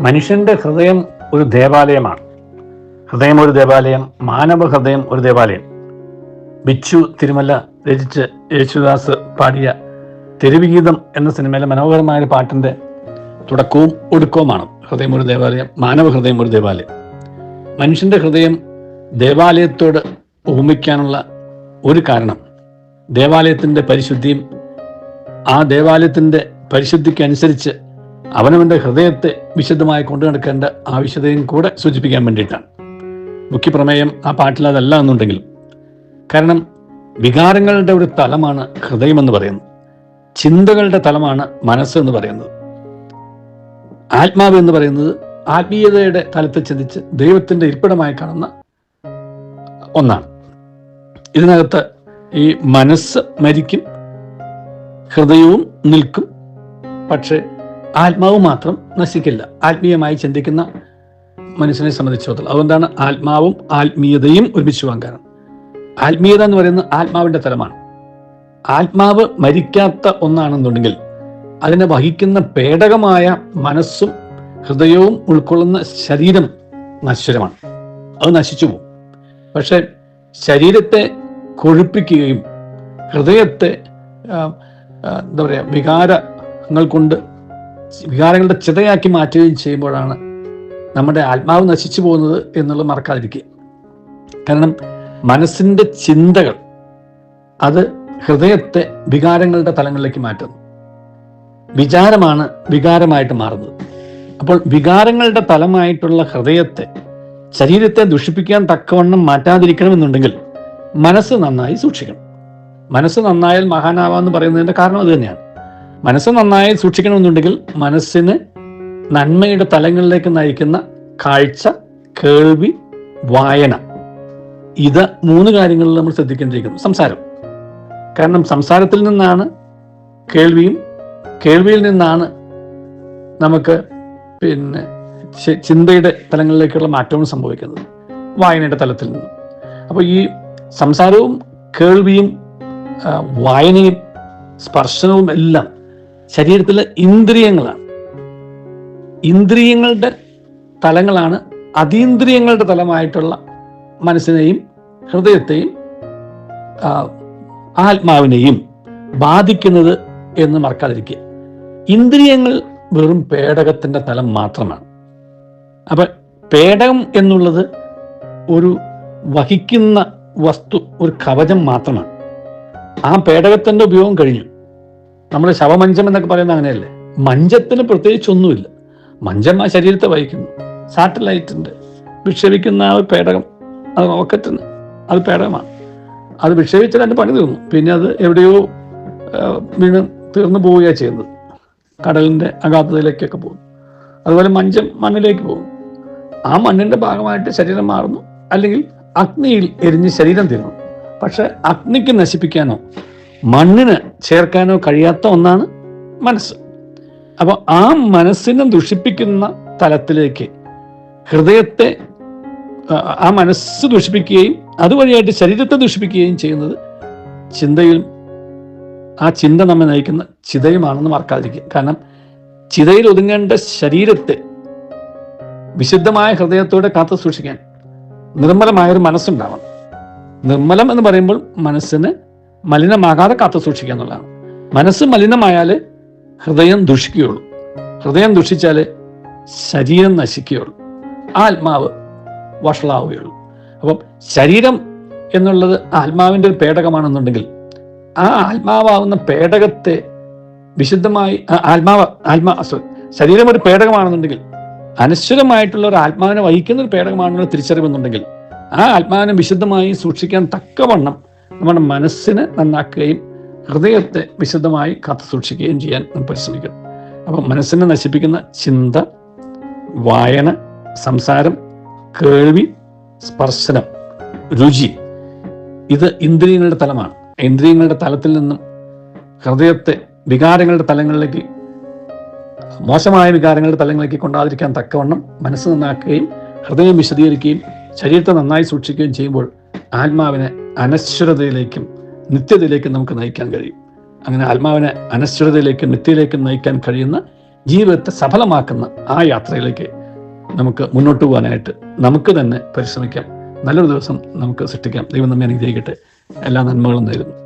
മനുഷ്യന്റെ ഹൃദയം ഒരു ദേവാലയമാണ്. ഹൃദയം ഒരു ദേവാലയം, മാനവ ഹൃദയം ഒരു ദേവാലയം. ബിച്ചു തിരുമല രചിച്ച് യേശുദാസ് പാടിയ തെരുവുഗീതം എന്ന സിനിമയിലെ മനോഹരമായ ഒരു പാട്ടിന്റെ തുടക്കവും ഒടുക്കവുമാണ് ഹൃദയം ഒരു ദേവാലയം, മാനവ ഹൃദയം ഒരു ദേവാലയം. മനുഷ്യന്റെ ഹൃദയം ദേവാലയത്തോട് ഉപമിക്കാനുള്ള ഒരു കാരണം ദേവാലയത്തിന്റെ പരിശുദ്ധിയും ആ ദേവാലയത്തിന്റെ പരിശുദ്ധിക്ക് അനുസരിച്ച് അവനവന്റെ ഹൃദയത്തെ വിശുദ്ധമായി കൊണ്ടു നടക്കേണ്ട ആവശ്യതയും കൂടെ സൂചിപ്പിക്കാൻ വേണ്ടിയിട്ടാണ്. മുഖ്യപ്രമേയം ആ പാട്ടിൽ അതല്ല എന്നുണ്ടെങ്കിലും, കാരണം വികാരങ്ങളുടെ ഒരു തലമാണ് ഹൃദയം എന്ന് പറയുന്നത്, ചിന്തകളുടെ തലമാണ് മനസ്സ് എന്ന് പറയുന്നത്. ആത്മാവ് എന്ന് പറയുന്നത് ആത്മീയതയുടെ തലത്തിൽ ചിന്തിച്ച് ദൈവത്തിന്റെ ഇരിപ്പിടമായി കാണുന്ന ഒന്നാണ്. ഇതിനകത്ത് ഈ മനസ്സ് മരിക്കും, ഹൃദയവും നിൽക്കും, പക്ഷെ ആത്മാവ് മാത്രം നശിക്കില്ല. ആത്മീയമായി ചിന്തിക്കുന്ന മനുഷ്യനെ സംബന്ധിച്ചിടത്തോളം അതുകൊണ്ടാണ് ആത്മാവും ആത്മീയതയും ഒരുമിച്ച് പോകാൻ കാരണം. ആത്മീയത എന്ന് പറയുന്നത് ആത്മാവിന്റെ തലമാണ്. ആത്മാവ് മരിക്കാത്ത ഒന്നാണെന്നുണ്ടെങ്കിൽ അതിനെ വഹിക്കുന്ന പേടകമായ മനസ്സും ഹൃദയവും ഉൾക്കൊള്ളുന്ന ശരീരം നശ്വരമാണ്, അത് നശിച്ചു പോകും. പക്ഷെ ശരീരത്തെ കൊഴുപ്പിക്കുകയും ഹൃദയത്തെ എന്താ പറയുക വികാരങ്ങളുടെ ചിതയാക്കി മാറ്റുകയും ചെയ്യുമ്പോഴാണ് നമ്മുടെ ആത്മാവ് നശിച്ചു പോകുന്നത് എന്നുള്ളത് മറക്കാതിരിക്കുക. കാരണം മനസ്സിന്റെ ചിന്തകൾ അത് ഹൃദയത്തെ വികാരങ്ങളുടെ തലങ്ങളിലേക്ക് മാറ്റുന്നു. വിചാരമാണ് വികാരമായിട്ട് മാറുന്നത്. അപ്പോൾ വികാരങ്ങളുടെ തലമായിട്ടുള്ള ഹൃദയത്തെ, ശരീരത്തെ ദുഷിപ്പിക്കാൻ തക്കവണ്ണം മാറ്റാതിരിക്കണമെന്നുണ്ടെങ്കിൽ മനസ്സ് നന്നായി സൂക്ഷിക്കണം. മനസ്സ് നന്നായാൽ മഹാനാവാന്ന് പറയുന്നതിന്റെ കാരണം അത് തന്നെയാണ്. മനസ്സ് നന്നായി സൂക്ഷിക്കണമെന്നുണ്ടെങ്കിൽ മനസ്സിന് നന്മയുടെ തലങ്ങളിലേക്ക് നയിക്കുന്ന കാഴ്ച, കേൾവി, വായന, ഇത് 3 കാര്യങ്ങളിൽ നമ്മൾ ശ്രദ്ധിക്കേണ്ടിയിരിക്കുന്നു. സംസാരം, കാരണം സംസാരത്തിൽ നിന്നാണ് കേൾവിയും, കേൾവിയിൽ നിന്നാണ് നമുക്ക് ചിന്തയുടെ തലങ്ങളിലേക്കുള്ള മാറ്റവും സംഭവിക്കുന്നത്, വായനയുടെ തലത്തിൽ നിന്നും. അപ്പോൾ ഈ സംസാരവും കേൾവിയും വായനയും സ്പർശനവും എല്ലാം ശരീരത്തിലെ ഇന്ദ്രിയങ്ങളാണ്. ഇന്ദ്രിയങ്ങളുടെ തലങ്ങളാണ് അതീന്ദ്രിയങ്ങളുടെ തലമായിട്ടുള്ള മനസ്സിനെയും ഹൃദയത്തെയും ആത്മാവിനെയും ബാധിക്കുന്നത് എന്ന് മറക്കാതിരിക്കുക. ഇന്ദ്രിയങ്ങൾ വെറും പേടകത്തിന്റെ തലം മാത്രമാണ്. അപ്പൊ പേടകം എന്നുള്ളത് ഒരു വഹിക്കുന്ന വസ്തു, ഒരു കവചം മാത്രമാണ്. ആ പേടകത്തിന്റെ ഉപയോഗം കഴിഞ്ഞു. നമ്മൾ ശവമഞ്ചം എന്നൊക്കെ പറയുന്നത് അങ്ങനെയല്ലേ. മഞ്ചത്തിന് പ്രത്യേകിച്ചൊന്നുമില്ല. മഞ്ചം ആ ശരീരത്തെ വഹിക്കുന്നു. സാറ്റലൈറ്റിന്റെ വിക്ഷേപിക്കുന്ന ആ പേടകം, അത് റോക്കറ്റിന് അത് പേടകമാണ്. അത് വിക്ഷേപിച്ചാൽ അതിന്റെ പണി തീർന്നു. പിന്നെ അത് എവിടെയോ വീണ് തീർന്നു പോവുകയാണ് ചെയ്യുന്നത്, കടലിന്റെ അഗാധതയിലേക്കൊക്കെ പോകുന്നു. അതുപോലെ മഞ്ചം മണ്ണിലേക്ക് പോകുന്നു. ആ മണ്ണിന്റെ ഭാഗമായിട്ട് ശരീരം മാറുന്നു, അല്ലെങ്കിൽ അഗ്നിയിൽ എരിഞ്ഞ് ശരീരം തീർന്നു. പക്ഷെ അഗ്നിക്ക് നശിപ്പിക്കാനോ മണ്ണിന് ചേർക്കാനോ കഴിയാത്ത ഒന്നാണ് മനസ്സ്. അപ്പോൾ ആ മനസ്സിനെ ദുഷിപ്പിക്കുന്ന തലത്തിലേക്ക് ഹൃദയത്തെ, ആ മനസ്സ് ദുഷിപ്പിക്കുകയും അതുവഴിയായിട്ട് ശരീരത്തെ ദുഷിപ്പിക്കുകയും ചെയ്യുന്നത് ചിന്തയും, ആ ചിന്ത നമ്മെ നയിക്കുന്ന ചിതയുമാണെന്ന് മറക്കാതിരിക്കുക. കാരണം ചിതയിൽ ഒതുങ്ങേണ്ട ശരീരത്തെ വിശുദ്ധമായ ഹൃദയത്തോടെ കാത്തു സൂക്ഷിക്കാൻ നിർമ്മലമായൊരു മനസ്സുണ്ടാവണം. നിർമ്മലം എന്ന് പറയുമ്പോൾ മനസ്സിന് മലിനമാകാതെ കാത്തു സൂക്ഷിക്കുക എന്നുള്ളതാണ്. മനസ്സ് മലിനമായാലേ ഹൃദയം ദുഷിക്കുകയുള്ളൂ. ഹൃദയം ദുഷിച്ചാലേ ശരീരം നശിക്കുകയുള്ളൂ, ആത്മാവ് വഷളാവുകയുള്ളൂ. അപ്പം ശരീരം എന്നുള്ളത് ആത്മാവിൻ്റെ ഒരു പേടകമാണെന്നുണ്ടെങ്കിൽ ആ ആത്മാവാകുന്ന പേടകത്തെ വിശുദ്ധമായി ശരീരം ഒരു പേടകമാണെന്നുണ്ടെങ്കിൽ അനശ്വരമായിട്ടുള്ള ഒരു ആത്മാവിനെ വഹിക്കുന്ന ഒരു പേടകമാണെന്നുള്ള തിരിച്ചറിവെന്നുണ്ടെങ്കിൽ ആ ആത്മാവിനെ വിശുദ്ധമായി സൂക്ഷിക്കാൻ തക്കവണ്ണം നമ്മുടെ മനസ്സിനെ നന്നാക്കുകയും ഹൃദയത്തെ വിശുദ്ധമായി കാത്തു സൂക്ഷിക്കുകയും ചെയ്യാൻ നമ്മൾ പരിശ്രമിക്കണം. അപ്പം മനസ്സിനെ നശിപ്പിക്കുന്ന ചിന്ത, വായന, സംസാരം, കേൾവി, സ്പർശനം, രുചി, ഇത് ഇന്ദ്രിയങ്ങളുടെ തലമാണ്. ഇന്ദ്രിയങ്ങളുടെ തലത്തിൽ നിന്നും ഹൃദയത്തെ വികാരങ്ങളുടെ തലങ്ങളിലേക്ക്, മോശമായ വികാരങ്ങളുടെ തലങ്ങളിലേക്ക് കൊണ്ടാതിരിക്കാൻ തക്കവണ്ണം മനസ്സ് നന്നാക്കുകയും ഹൃദയം വിശദീകരിക്കുകയും ശരീരത്തെ നന്നായി സൂക്ഷിക്കുകയും ചെയ്യുമ്പോൾ ആത്മാവിനെ അനശ്വരതയിലേക്കും നിത്യതയിലേക്കും നമുക്ക് നയിക്കാൻ കഴിയും. അങ്ങനെ ആത്മാവിനെ അനശ്വരതയിലേക്കും നിത്യയിലേക്കും നയിക്കാൻ കഴിയുന്ന ജീവിതത്തെ സഫലമാക്കുന്ന ആ യാത്രയിലേക്ക് നമുക്ക് മുന്നോട്ട് പോകാനായിട്ട് നമുക്ക് തന്നെ പരിശ്രമിക്കാം. നല്ലൊരു ദിവസം നമുക്ക് സൃഷ്ടിക്കാം. ദൈവം നമ്മെ അനുഗ്രഹിക്കട്ടെ. എല്ലാ നന്മകളും നേരുന്നു.